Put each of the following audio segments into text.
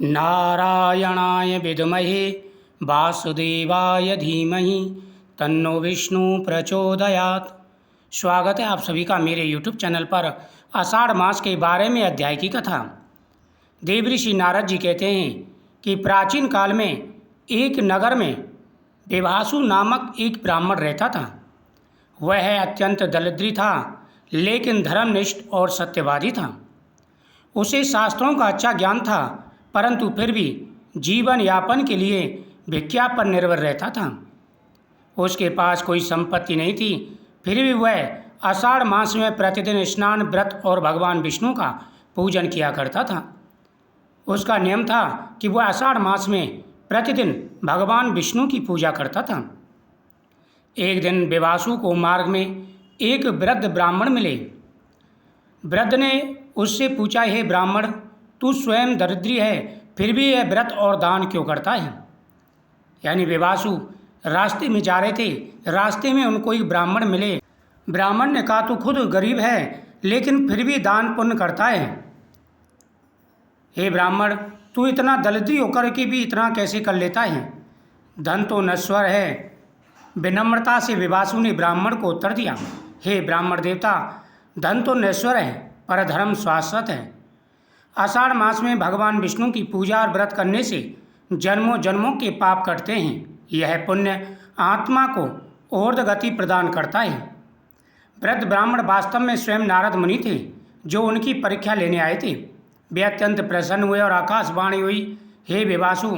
नारायणाय विद्महे वासुदेवाय धीमहि तन्नो विष्णु प्रचोदयात्। स्वागत है आप सभी का मेरे YouTube चैनल पर आषाढ़ मास के 12वें अध्याय की कथा। देवऋषि नारद जी कहते हैं कि प्राचीन काल में एक नगर में विभासु नामक एक ब्राह्मण रहता था। वह अत्यंत दरिद्री था, लेकिन धर्मनिष्ठ और सत्यवादी था। उसे शास्त्रों का अच्छा ज्ञान था, परंतु फिर भी जीवन यापन के लिए भिक्षा पर निर्भर रहता था। उसके पास कोई संपत्ति नहीं थी, फिर भी वह आषाढ़ मास में प्रतिदिन स्नान, व्रत और भगवान विष्णु का पूजन किया करता था। उसका नियम था कि वह आषाढ़ मास में प्रतिदिन भगवान विष्णु की पूजा करता था। एक दिन विभासु को मार्ग में एक वृद्ध ब्राह्मण मिले। वृद्ध ने उससे पूछा, हे ब्राह्मण, तू स्वयं दरिद्री है, फिर भी यह व्रत और दान क्यों करता है? यानी विभासु रास्ते में जा रहे थे, रास्ते में उनको एक ब्राह्मण मिले। ब्राह्मण ने कहा, तू खुद गरीब है, लेकिन फिर भी दान पुण्य करता है। हे ब्राह्मण, तू इतना दरिद्री होकर के भी इतना कैसे कर लेता है? धन तो नश्वर है। विनम्रता से विभासु ने ब्राह्मण को उत्तर दिया, हे ब्राह्मण देवता, धन तो नश्वर है, पर धर्म शाश्वत है। आषाढ़ मास में भगवान विष्णु की पूजा और व्रत करने से जन्मों जन्मों के पाप कटते हैं। यह पुण्य आत्मा को ऊर्ध्व गति प्रदान करता है। वृद्ध ब्राह्मण वास्तव में स्वयं नारद मुनि थे, जो उनकी परीक्षा लेने आए थे। वे अत्यंत प्रसन्न हुए और आकाशवाणी हुई, हे विभासु,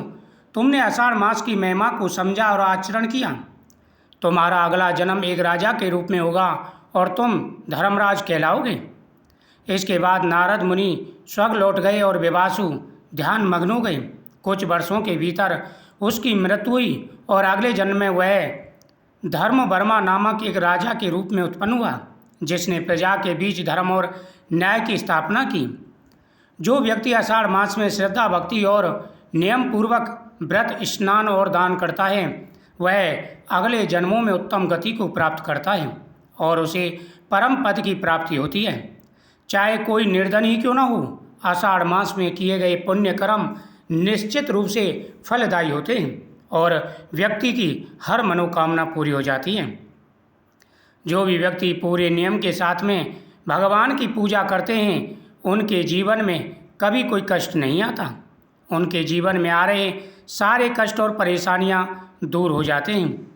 तुमने आषाढ़ मास की महिमा को समझा और आचरण किया। तुम्हारा अगला जन्म एक राजा के रूप में होगा और तुम धर्मराज कहलाओगे। इसके बाद नारद मुनि स्वर्ग लौट गए और विभासु ध्यान मग्न हो गए। कुछ वर्षों के भीतर उसकी मृत्यु हुई और अगले जन्म में वह धर्मवर्मा नामक एक राजा के रूप में उत्पन्न हुआ, जिसने प्रजा के बीच धर्म और न्याय की स्थापना की। जो व्यक्ति आषाढ़ मास में श्रद्धा, भक्ति और नियम पूर्वक व्रत, स्नान और दान करता है, वह अगले जन्मों में उत्तम गति को प्राप्त करता है और उसे परम पद की प्राप्ति होती है। चाहे कोई निर्धन ही क्यों न हो, आषाढ़ मास में किए गए पुण्य कर्म निश्चित रूप से फलदायी होते हैं और व्यक्ति की हर मनोकामना पूरी हो जाती है। जो भी व्यक्ति पूरे नियम के साथ में भगवान की पूजा करते हैं, उनके जीवन में कभी कोई कष्ट नहीं आता। उनके जीवन में आ रहे सारे कष्ट और परेशानियां दूर हो जाते हैं।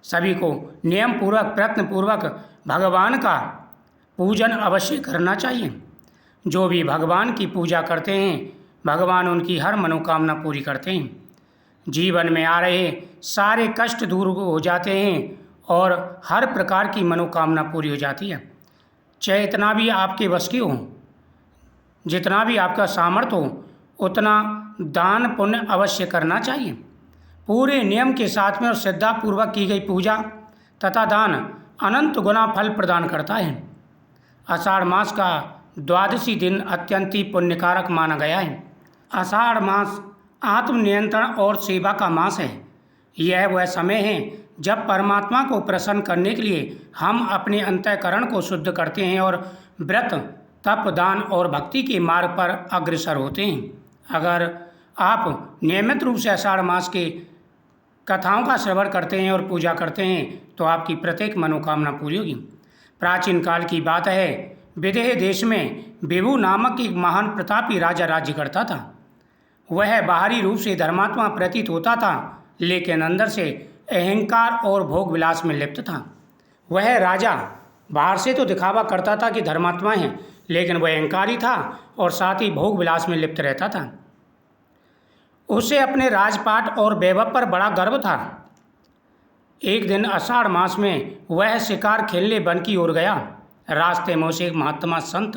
सभी को नियम पूर्वक, प्रयत्न पूर्वक भगवान का पूजन अवश्य करना चाहिए। जो भी भगवान की पूजा करते हैं, भगवान उनकी हर मनोकामना पूरी करते हैं। जीवन में आ रहे सारे कष्ट दूर हो जाते हैं और हर प्रकार की मनोकामना पूरी हो जाती है। चाहे इतना भी आपके वश की हो, जितना भी आपका सामर्थ्य हो, उतना दान पुण्य अवश्य करना चाहिए। पूरे नियम के साथ में और श्रद्धापूर्वक की गई पूजा तथा दान अनंत गुना फल प्रदान करता है। आषाढ़ मास का द्वादशी दिन अत्यंत ही पुण्यकारक माना गया है। आषाढ़ मास आत्मनियंत्रण और सेवा का मास है। यह वह समय है जब परमात्मा को प्रसन्न करने के लिए हम अपने अंतःकरण को शुद्ध करते हैं और व्रत, तप, दान और भक्ति के मार्ग पर अग्रसर होते हैं। अगर आप नियमित रूप से आषाढ़ मास के कथाओं का श्रवण करते हैं और पूजा करते हैं, तो आपकी प्रत्येक मनोकामना पूरी होगी। प्राचीन काल की बात है, विदेह देश में विभु नामक एक महान प्रतापी राजा राज्य करता था। वह बाहरी रूप से धर्मात्मा प्रतीत होता था, लेकिन अंदर से अहंकार और भोग विलास में लिप्त था। वह राजा बाहर से तो दिखावा करता था कि धर्मात्मा है, लेकिन वह अहंकारी था और साथ ही भोग विलास में लिप्त रहता था। उसे अपने राजपाट और वैभव पर बड़ा गर्व था। एक दिन आषाढ़ मास में वह शिकार खेलने वन की ओर गया। रास्ते में उसे एक महात्मा संत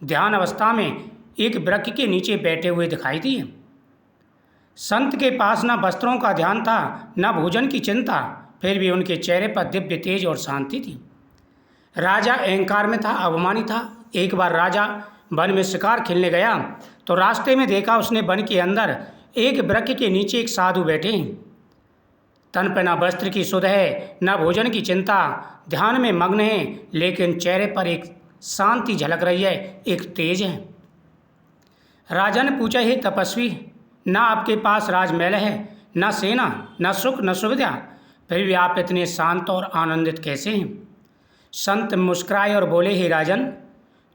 ध्यान अवस्था में एक वृक्ष के नीचे बैठे हुए दिखाई दिए। संत के पास न वस्त्रों का ध्यान था, न भोजन की चिंता, फिर भी उनके चेहरे पर दिव्य तेज और शांति थी। राजा अहंकार में था, अभिमानी था। एक बार राजा वन में शिकार खेलने गया तो रास्ते में देखा उसने वन के अंदर एक वृक्ष के नीचे एक साधु बैठे हैं। तन पर न वस्त्र की सुध है, न भोजन की चिंता, ध्यान में मग्न है, लेकिन चेहरे पर एक शांति झलक रही है, एक तेज है। राजा ने पूछा, हे तपस्वी, ना आपके पास राजमहल है, न सेना, न सुख, न सुविधा, फिर भी आप इतने शांत और आनंदित कैसे हैं? संत मुस्कुराए और बोले, हे राजन,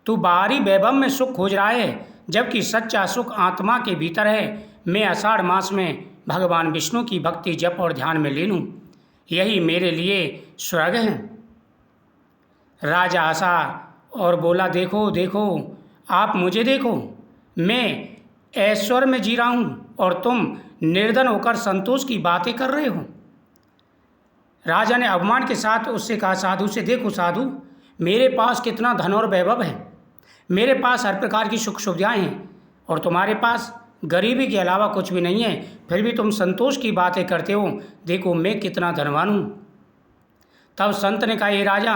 तू बाहरी वैभव में सुख खोज रहा है, जबकि सच्चा सुख आत्मा के भीतर है। मैं आषाढ़ मास में भगवान विष्णु की भक्ति, जप और ध्यान में लीन हूँ। यही मेरे लिए स्वर्ग है। राजा हंसा और बोला, देखो देखो, आप मुझे देखो, मैं ऐश्वर्य में जी रहा हूँ और तुम निर्धन होकर संतोष की बातें कर रहे हो। राजा ने अभिमान के साथ उससे कहा, साधु से, देखो साधु, मेरे पास कितना धन और वैभव है, मेरे पास हर प्रकार की सुख सुविधाएं हैं और तुम्हारे पास गरीबी के अलावा कुछ भी नहीं है, फिर भी तुम संतोष की बातें करते हो। देखो मैं कितना धनवान हूँ। तब संत ने कहा, हे राजा,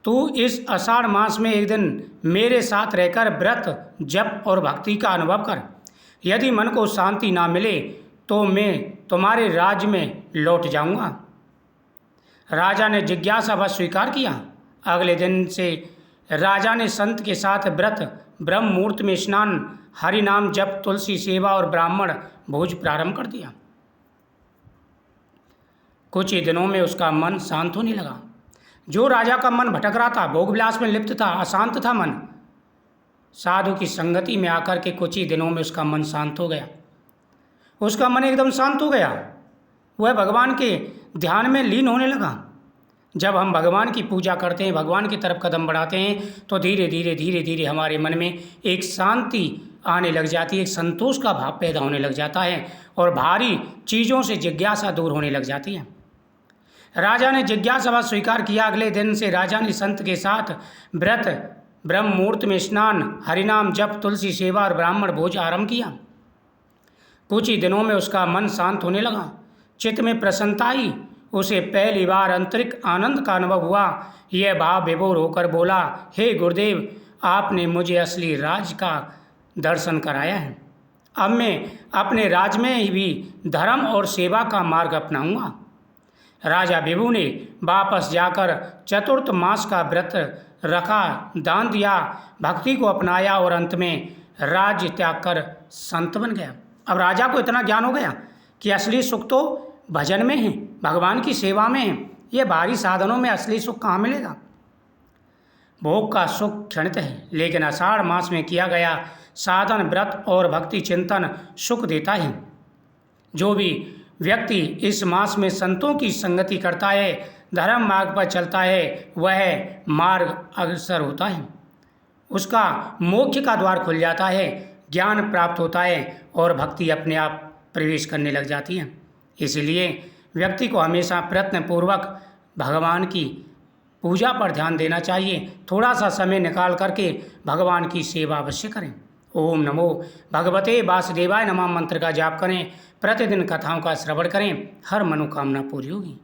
तू इस आषाढ़ मास में एक दिन मेरे साथ रहकर व्रत, जप और भक्ति का अनुभव कर। यदि मन को शांति ना मिले तो मैं तुम्हारे राज्य में लौट जाऊंगा। राजा ने जिज्ञासावश स्वीकार किया। अगले दिन से राजा ने संत के साथ व्रत, ब्रह्म मुहूर्त में स्नान, हरि नाम जप, तुलसी सेवा और ब्राह्मण भोज प्रारंभ कर दिया। कुछ ही दिनों में उसका मन शांत होने लगा। जो राजा का मन भटक रहा था, भोग विलास में लिप्त था, अशांत था मन, साधु की संगति में आकर के कुछ ही दिनों में उसका मन शांत हो गया। उसका मन एकदम शांत हो गया। वह भगवान के ध्यान में लीन होने लगा। जब हम भगवान की पूजा करते हैं, भगवान की तरफ कदम बढ़ाते हैं, तो धीरे धीरे धीरे धीरे हमारे मन में एक शांति आने लग जाती है, एक संतोष का भाव पैदा होने लग जाता है और भारी चीज़ों से जिज्ञासा दूर होने लग जाती है। राजा ने जिज्ञासा स्वीकार किया। अगले दिन से राजा ने संत के साथ व्रत, ब्रह्म मुहूर्त में स्नान, हरिनाम जप, तुलसी सेवा और ब्राह्मण भोज आरंभ किया। कुछ ही दिनों में उसका मन शांत होने लगा। चित्त में प्रसन्नता आई। उसे पहली बार आंतरिक आनंद का अनुभव हुआ। यह भाव विभोर होकर बोला, हे गुरुदेव, आपने मुझे असली राज का दर्शन कराया है। अब मैं अपने राज में ही भी धर्म और सेवा का मार्ग अपनाऊंगा। राजा विभु ने वापस जाकर चतुर्थ मास का व्रत रखा, दान दिया, भक्ति को अपनाया और अंत में राज्य त्याग कर संत बन गया। अब राजा को इतना ज्ञान हो गया कि असली सुख तो भजन में है, भगवान की सेवा में है। ये बाहरी साधनों में असली सुख कहाँ मिलेगा? भोग का सुख क्षणिक है, लेकिन आषाढ़ मास में किया गया साधन, व्रत और भक्ति चिंतन सुख देता है। जो भी व्यक्ति इस मास में संतों की संगति करता है, धर्म मार्ग पर चलता है, वह मार्ग अग्रसर होता है। उसका मोक्ष का द्वार खुल जाता है, ज्ञान प्राप्त होता है और भक्ति अपने आप प्रवेश करने लग जाती है। इसलिए व्यक्ति को हमेशा प्रयत्नपूर्वक भगवान की पूजा पर ध्यान देना चाहिए। थोड़ा सा समय निकाल करके भगवान की सेवा अवश्य करें। ओम नमो भगवते वासुदेवाय नमः मंत्र का जाप करें। प्रतिदिन कथाओं का श्रवण करें। हर मनोकामना पूरी होगी।